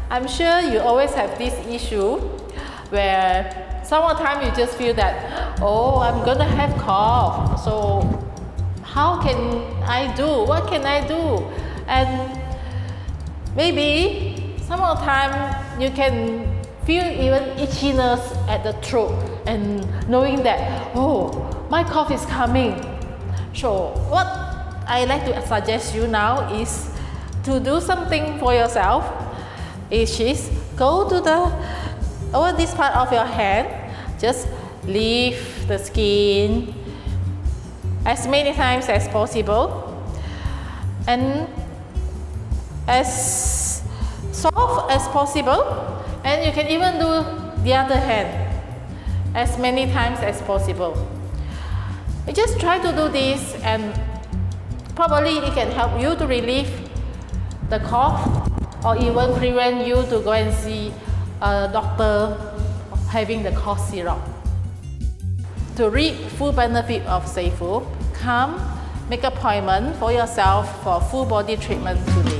I'm sure you always have this issue where sometimes you just feel that, oh, I'm gonna have cough, so how can I do? What can I do? And maybe some of the time you can feel even itchiness at the throat and knowing that, oh, my cough is coming. So what I like to suggest you now is to do something for yourself, which is go to over this part of your hand, just lift the skin as many times as possible and as soft as possible, and you can even do the other hand as many times as possible. You just try to do this and probably it can help you to relieve the cough or even prevent you to go and see a doctor having the cough syrup. To reap full benefit of Seifu, come make an appointment for yourself for full body treatment today.